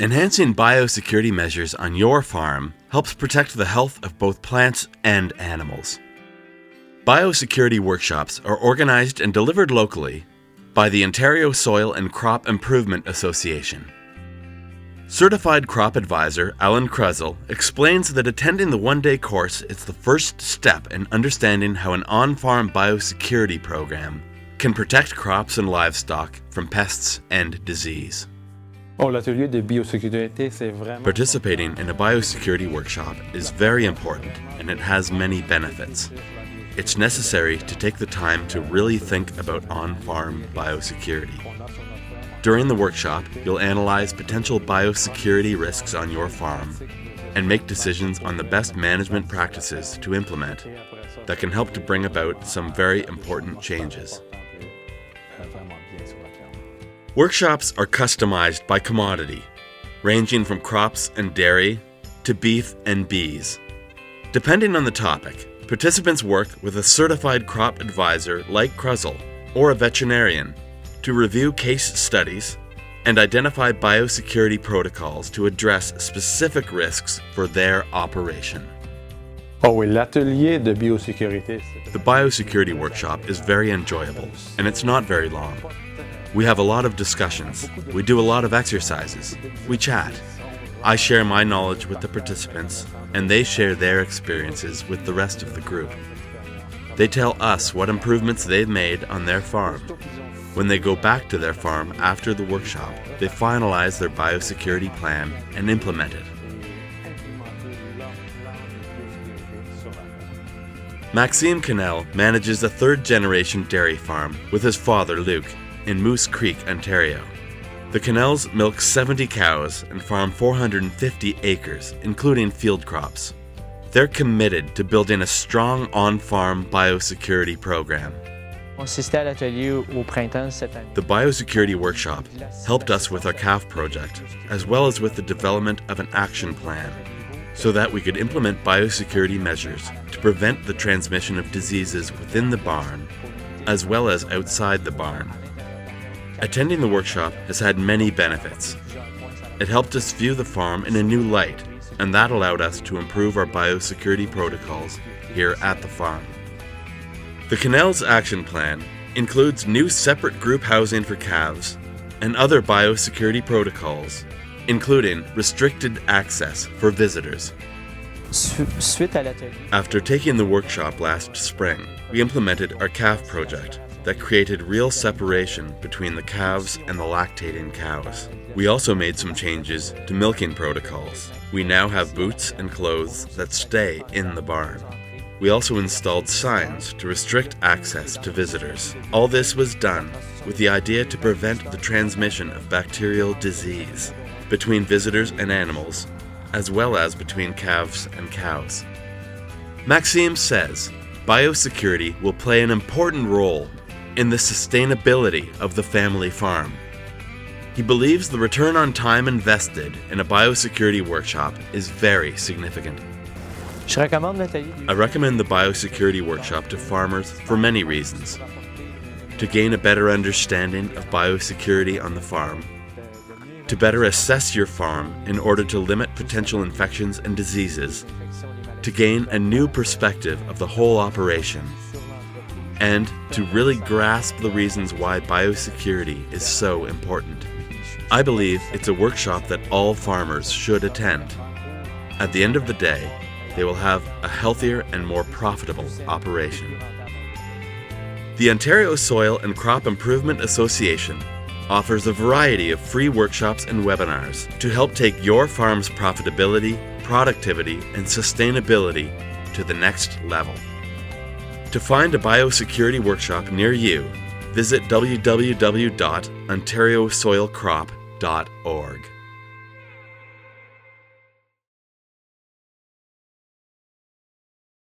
Enhancing biosecurity measures on your farm helps protect the health of both plants and animals. Biosecurity workshops are organized and delivered locally by the Ontario Soil and Crop Improvement Association. Certified Crop Advisor Alan Krusel explains that attending the one-day course is the first step in understanding how an on-farm biosecurity program can protect crops and livestock from pests and disease. Participating in a biosecurity workshop is very important, and it has many benefits. It's necessary to take the time to really think about on-farm biosecurity. During the workshop, you'll analyze potential biosecurity risks on your farm and make decisions on the best management practices to implement that can help to bring about some very important changes. Workshops are customized by commodity, ranging from crops and dairy to beef and bees. Depending on the topic, participants work with a certified crop advisor like Krusel or a veterinarian to review case studies and identify biosecurity protocols to address specific risks for their operation. The biosecurity workshop is very enjoyable, and it's not very long. We have a lot of discussions, we do a lot of exercises, we chat. I share my knowledge with the participants, and they share their experiences with the rest of the group. They tell us what improvements they've made on their farm. When they go back to their farm after the workshop, they finalize their biosecurity plan and implement it. Maxime Cannell manages a third-generation dairy farm with his father, Luke, in Moose Creek, Ontario. The Cannells milk 70 cows and farm 450 acres, including field crops. They're committed to building a strong on-farm biosecurity program. The biosecurity workshop helped us with our calf project, as well as with the development of an action plan, so that we could implement biosecurity measures to prevent the transmission of diseases within the barn, as well as outside the barn. Attending the workshop has had many benefits. It helped us view the farm in a new light, and that allowed us to improve our biosecurity protocols here at the farm. The Cannells Action Plan includes new separate group housing for calves and other biosecurity protocols, including restricted access for visitors. After taking the workshop last spring, we implemented our calf project that created real separation between the calves and the lactating cows. We also made some changes to milking protocols. We now have boots and clothes that stay in the barn. We also installed signs to restrict access to visitors. All this was done with the idea to prevent the transmission of bacterial disease between visitors and animals, as well as between calves and cows. Maxime says biosecurity will play an important role in the sustainability of the family farm. He believes the return on time invested in a biosecurity workshop is very significant. I recommend the biosecurity workshop to farmers for many reasons. To gain a better understanding of biosecurity on the farm, to better assess your farm in order to limit potential infections and diseases, to gain a new perspective of the whole operation, and to really grasp the reasons why biosecurity is so important. I believe it's a workshop that all farmers should attend. At the end of the day, they will have a healthier and more profitable operation. The Ontario Soil and Crop Improvement Association offers a variety of free workshops and webinars to help take your farm's profitability, productivity, and sustainability to the next level. To find a biosecurity workshop near you, visit www.ontariosoilcrop.org.